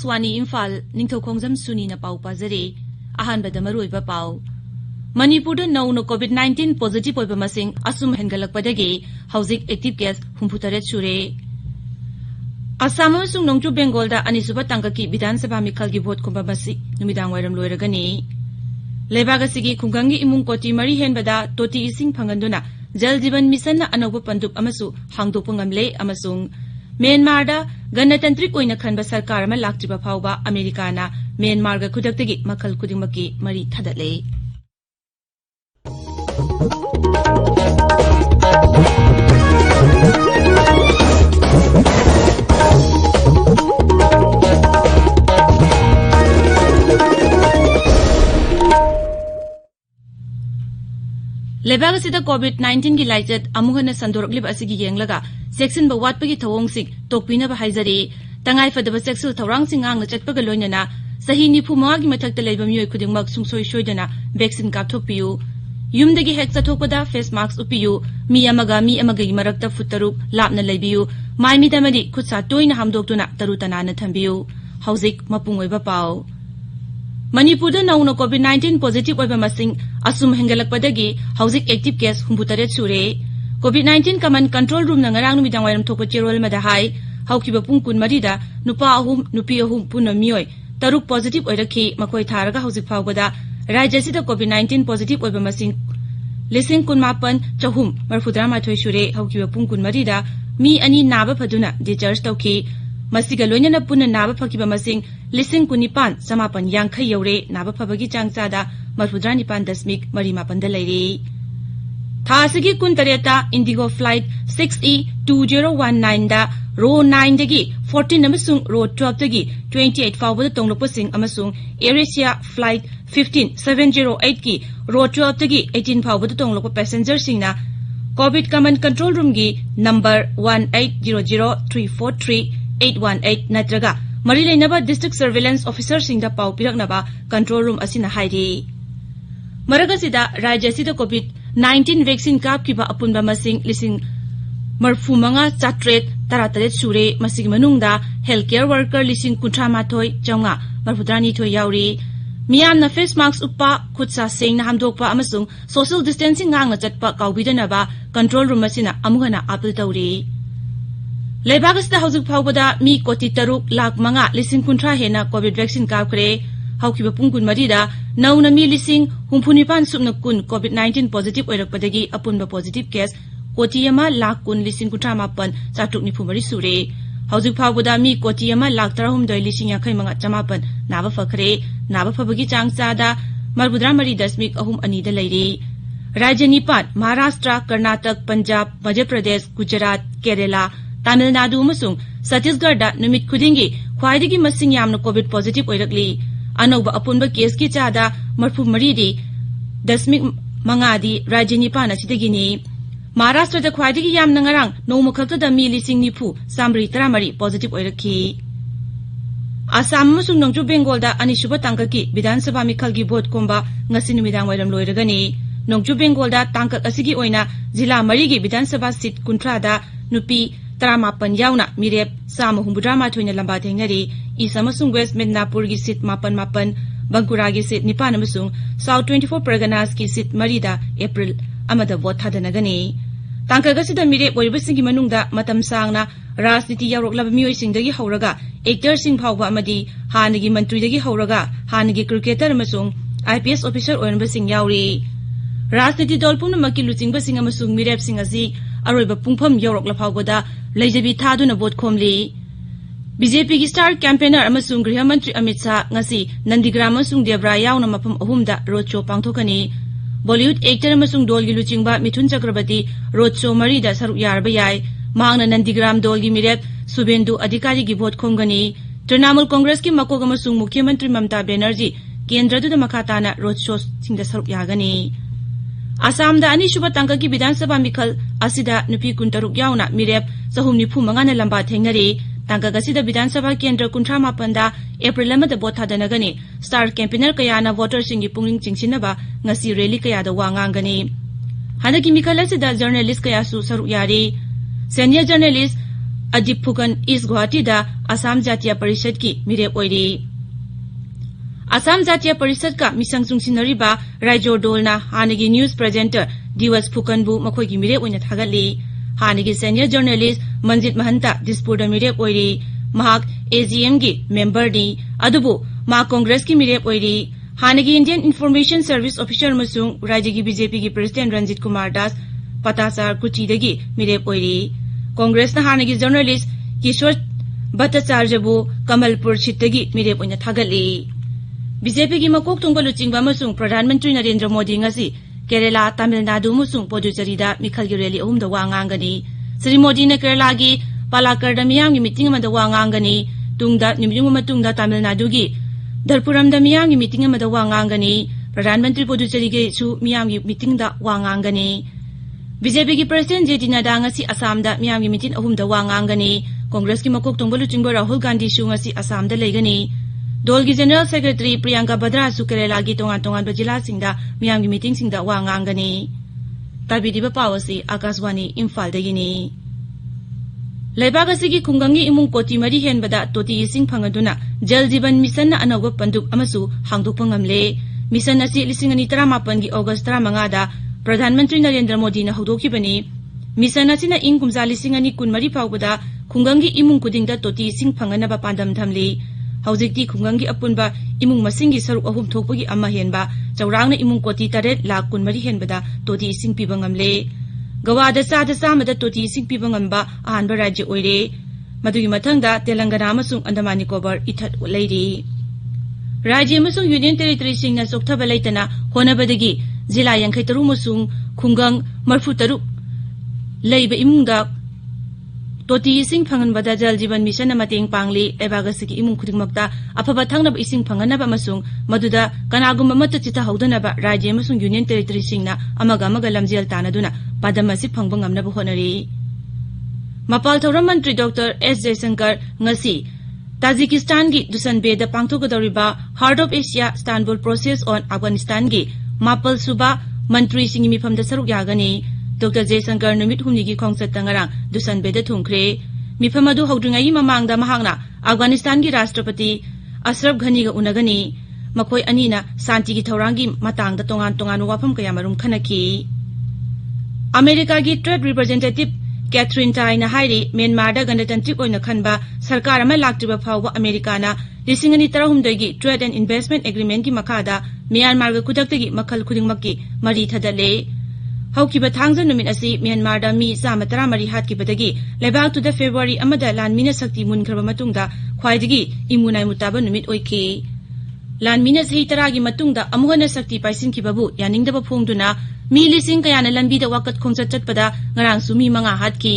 Akashwani Imphal Ningthoukhongjam Suni na pau pazare ahanbada maruiba pau Manipur da no COVID-19 positive oiba masing asum hengalakpadagi hauzik active case 63 sure Assam amasung Nongchu Bengal da anisuba tangkaki Bidhan Sabha Mikhal gi vote khomba masi numidang wairam loiragani Lebaga sigi khunggangi imung koti mari henbada toti ising phanganduna Jal Jeevan Mission na anauba pandup amasu hangdokpa ngamle amasung Myanmar da Ganatantric oina khanba sarkar ama laktriba phawba America na Myanmar ga khudaktagi makhal khudingmaki mari thadatle Lebaga sida COVID-19 gi laichat amuhana sandorklib asigi yenglaga section ba watpagi thawong tokpina ba haizari tangai fadaba sexual thawrang singang na chatpaga loinana sahi nifu mawagi mathakta leiba miyoi khudingmak sungsoi soidana vaccine kapthokpiyu yumdagi hek chathokpada face mask upiyu mi amaga gi marakta futaruk lapna leibiyu maimi damadi khutsa toina hamdoktuna tarutana na thambiyu hauzik mapungoi ba pau Manipur da nauna COVID-19 positive oiba masing asum hengalakpadagi hauzik active case 63 sure COVID-19 command control room na ngarang numidang wairam thokpa cherol mada hai haukiba pung kun marida nupa ahum nupi ahum puna mioi taruk positive oirakhi makoi tharaga hauzik phawbada rajya sida COVID-19 positive oiba masing lising kun mapan chahum marfudra mathoi sure haukiba pung kun marida mi ani naba phaduna discharge tawki masiga loinana puna naba phakiba masing lising kunipan samapan yangkhai yaure naba phabagi changchada marfudra nipan dasmik mari mapan da leiri Thasigi kun tareta Indigo flight 6E2019 da row 9 dagi 14 amasung row 12 dagi 28 fawbada tonglopasing amasung AirAsia flight 15708 ki row 12 dagi 18 fawbada tonglopa passenger singna COVID command control room gi number 1800343818 natraga mari leinaba district surveillance officer singda pau piraknaba control room asina hairi maragasida rajya sida COVID-19 vaccine kapkiba apunba masing lising marfumanga chatret tarataret sure masig manungda healthcare worker lising kuntra mathoi chaunga marfudrani thoi yauri miyamna face mask uppa khutsa sengna hamdokpa amasung social distancing ngangna chatpa kaubidana control room asina amuhana apil tawri Lebagasda hauzik phawbada mi koti taruk lakh manga lising kuntra hena covid vaccine kapkre haukiba pungkun marida nauna mi lising humphunipan sumna kun COVID-19 positive oirakpadagi apunba positive case kotiyama lakh kun lising kuntra mapan chatuk nifu mari sure hauzik phawbada mi kotiyama lakh 13 lising yakhai manga chamapan naba fakhre naba phabagi changchada marbudra mari dasmik ahum ani da leiri rajya nipat Maharashtra Karnataka Punjab Madhya Pradesh Gujarat Kerala Tamil Nadu amasung Chhattisgarh da numit khudingi khwaidagi masing yamna covid positive oirakli Anauba apunba case ki chada marfu maridi dasmik mangadi rajya nipan asidagini Maharashtra da khwaidagi yamna ngarang nomukhakta da mi lising nifu samri taramari positive oirakhi Assam amasung Nongchu Bengal da anisuba tangkaki Bidhan Sabha Mikhal gi vote komba ngasi numidang wairam loiragani Nongchu Bengal da tangkak asigi oina jila mari gi Bidhan Sabha seat kuntra da nupi Tramapan yauna mirep sama humbudrama thoina lamba thengnari isamasung West Midnapur gi seat mapan Bankura gi seat nipan amasung South 24 Parganas gi seat marida April amada vote thadanagani tangkagasida mirep oibasingi manungda matam sangna rajniti yaroklaba mioisingdagi hauraga actor sing phawba amadi hanagi mantri dagi hauraga hanagi cricketer amasung IPS officer oinbasing yauri rajniti dolpuna maki luchingba sing amasung mirep sing asi aroiba pungpham yorokla phawbada leijabi thaduna vote khomli BJP gi star campaigner amasung Griha Mantri Amit Shah ngasi Nandigram amasung Debra yauna mafam ahumda road show pangthokani Bollywood actor amasung dol gi luchingba Mithun Chakrabarti road show marida saruk yarba yai mangna Nandigram dol gi mirep Subendu Adhikari gi vote khomgani Trinamool Congress ki makok amasung Mukhya Mantri Mamata Banerjee kendra du makhatana road show singda saruk yagani Assam da ani shuba tangka ki Bidhan Sabha Mikhal asida nupi kuntaruk yauna mirep sahumni phumanga na lamba thengnari tangka gasida Bidhan Sabha kendra kuntra mapanda April lamada vote thadanagani star campaigner kayana voter singi pungling chingsinaba ngasi rally kaya da wangangani hanaki Mikhal asida journalist kaya su saruk yari senior journalist Adeep Phukan east Guwahati दा असम जातीय परिषद की मिरेप ओइरी असम जातीय परिषद का मिसंग चुंगसिनरिबा राइजो डोलना हानगी news presenter Diwas फुकनबु मखोइगी मिरेप ओइना थागतली हानगी सीनियर जर्नलिस्ट मंजित महंता दिसपुर मिरेप ओइरी महाक एजीएम की मेंबर दी अदुबु मा कांग्रेस की मिरेप ओइरी हानगी इंडियन इन्फॉर्मेशन सर्विस ऑफिसर मसुंग राज्य की बीजेपी की प्रेसिडेंट रंजित कुमार दास पतासार कुचीदगी मिरेप ओइरी कांग्रेस ना हानगी जर्नलिस्ट किशोर भट्टाचार्यबु कमलपुर सीटगी मिरेप ओइना थागतली बीजेपी की मकोक थोंगबा लुचिंगबा मसुंग प्रधानमंत्री नरेंद्र मोदी ngasi केरला तमिलनाडु मसुंग पुदुचेरीदा मिखलगी रैली अहुमदा वा nganggani श्री मोदी ने केरला की पालाकरदा मियामगी मीटिंग अमदा वा nganggani तुंगदा निमिजुंग मतुंगदा तमिलनाडु की धरपुरमदा मियामगी मीटिंग अमदा वा nganggani प्रधानमंत्री पुदुचेरी के सु मियामगी मीटिंग दा वा nganggani बीजेपी की प्रेसिडेंट जेडी नड्डा ngasi असमदा मियामगी मीटिंग अहुमदा वा nganggani कांग्रेस की मकोक थोंगबा लुचिंगबा राहुल गांधी सु ngasi असमदा लेगनी दल की जनरल सेक्रेटरी प्रियंका बद्रा सु केरला की तोंगान जिला सिंगदा मियामगी मीटिंग सिंगदा वा nganggani ताबिदिबा पावसी आकाशवाणी इम्फाल दगिनी लेबाग की खुंगंगी इमुंग कोटी मरी हेनबदा तोटी इसिंग फंगदुना जल जीवन मिशन अनौब पंदुक अमसु हांगदोकपा ngamle मिशन असि 2018 की अगस्त 15 दा प्रधानमंत्री नरेंद्र मोदी ने हौदोखिबनी मिशन असिना इंग कुमजा 2020 फाउबदा खुंगंगी इमुंग कुदिंगदा तोटी इसिंग फंगनबा पांदम थमली हौजिक्ति खुंगंगी अपुनबा इमुंग मसिंगी सरुक अहुम थोकपगी अमा हेनबा चौरांगना इमुंग कोटी 8 लाख कुनमरी हेनबदा तोटी इसिंग पिबा ngamle गवादा चामदा तोटी इसिंग पिबा ngamba अहानबा राज्य ओइरे मदुगी मथंगदा तेलंगाना अमसुंग अंडमान निकोबार इथत लैरी राज्य अमसुंग यूनियन टेरिटरी सिंगना सोक्थबा लैतना होनबदगी जिला 53 मसुंग खुंगंग 43 लैबा इमुंगदा तोटी इसिंग फंगनबदा जल जीवन मिशन मतेंग पांगली लेबागसकी इमुंग खुदिंगमक्ता अफबा थंगनबा इसिंग फंगनबा मसुंग मदुदा कनागुम मत चिता हौदनबा राज्य मसुंग यूनियन टेरिटरी सिंगना अमगा लमजेल तानदुना पादमसी फंगबा ngamnaba honari मपाल थौरम मंत्री doctor S Jaishankar ngasi Tajikistan की दुसनबे दा पांगथोगदौरिबा heart of Asia Istanbul process on Afghanistan की मापल सुबा मंत्री सिंगी मिफमदा सरुक यागनी डॉक्टर जयशंकर नुमित हुमनी की खोंगसत तंगरांग दुसनबे दा थुंखरे मिफम अदु हौद्रिंगाई ममांगदा महांगना अफगानिस्तान की राष्ट्रपति अशरफ घनी गा उनगनी मखोय अनीना शांति की थौरांगी मतांगदा तोंगान वाफम कया मरुम खनकी अमेरिका की ट्रेड रिप्रेजेंटेटिव कैथरीन टाइना हाइरी म्यांमार गणतंत्रिक ओइना खनबा सरकार अमा लाक्तिबा फाउबा अमेरिकाना 2013 की ट्रेड एंड इन्वेस्टमेंट एग्रीमेंट की मखादा म्यांमार गा खुदक्तगी मखल खुदिंगमक्की मरी थदले हौकिबा थांगजा नुमित असि म्यांमार मी 113 हातकिबदगी लेबाक्तुदा फेब्रुआरी अमदा लानमीना शक्ति मुनखरबा मतुंगदा ख्वाइदगी इमुनाय मुताबा नुमित ओइखि लानमीना सही तरागी मतुंगदा अमुहना शक्ति पाइसिनखिबाबु यानिंगदबा फोंगदुना मी लिसिंग कयाना लंबीदा वाकत खोंगचत चटपदा ngarangsu mi 5 hatki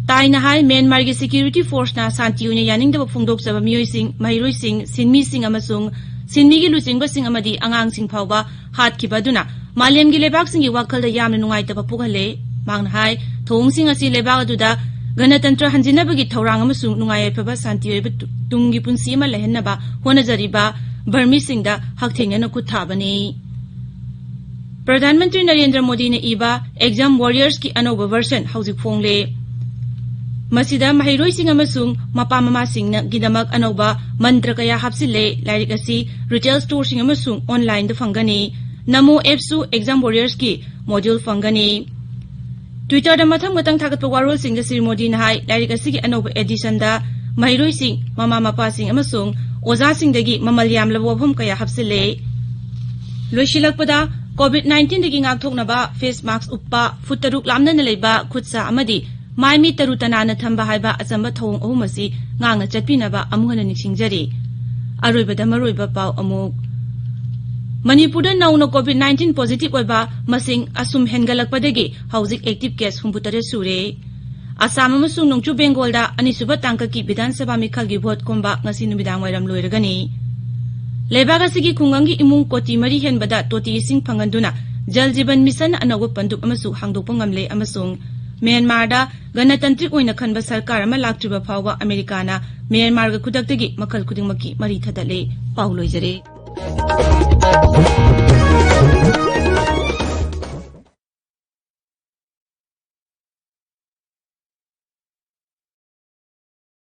ताइना हाई म्यांमार की सिक्योरिटी फोर्स ना शांति उन्हें यानिंगदबा फोंगदोकचबा मियोइसिंग महिरोइसिंग सिनमीसिंग अमसुंग सिनमीगी लुचिंगबसिंग अमदी आंगांगसिंग फाउबा हातखिबदुना मालेमगी लेबाकसिंगी वाखलदा यामना नुंगाइतबा पुगहले मांगना हाई थोंगसिंग असि लेबाक अदुदा गणतंत्र हंजिनबगी थौरांग अमसुंग नुंगाइफबा शांति ओइबा तुंगी पुंसी अमा लहनबा होनजरिबा बर्मीसिंगदा हकथेंगना खुथाबनी प्रधानमंत्री नरेंद्र मोदी ने इबा एग्जाम वॉरियर्स की अनौब वर्जन हौजिक फोंगले मसिदा महिरोइसिंग अमसुंग मपा ममासिंग गिदमक अनौबा मंत्र कया हापसिले लाइरिक असि रिटेल स्टोरसिंग अमसुंग ऑनलाइन द फंगनी नमो एप्सु एग्जाम वॉरियर्स की मॉड्यूल फंगनी ट्विटर द मथंग थागतपा वारोलसिंग द श्री मोदी नाहाई लाइरिक असि की अनौब एडिशन द महिरोइसिंग ममा मपासिंग अमसुंग ओजासिंग दगी ममल यामलबो वफम कया हापसिले लोइसिलकपदा कोविड-19 दगी ngaktoknaba face mask uppa foot taruk lamna leiba khutsa amadi maimi taru tanana thamba haiba achamba thong ahumasi ngangna chatpinaba amuhana niksingjari aroibada maroiba pau amuk Manipur da nauna COVID-19 positive oiba masing asum hengalakpadagi hauzik active case humputare sure Assam amasung nongchu Bengal da anisuba tangkaki Vidhan Sabha mikhalgi vote komba ngasi numidang wairam loiragani लेबाग असिगी खुंगंगी इमुंग कोटी मरी हेनबदा तोटी इसिंग फंगंदुना जल जीवन mission अनौब पंदुक अमसु हांगदोकपा ngamle अमसुंग म्यांमारदा गणतंत्रिक ओइना खनबा सरकार अमा लाक्त्रिबा फाउबा Americana म्यांमारगा खुदक्तगी मखल खुदिंगमक्की मरी थदले पाउ लोइजरे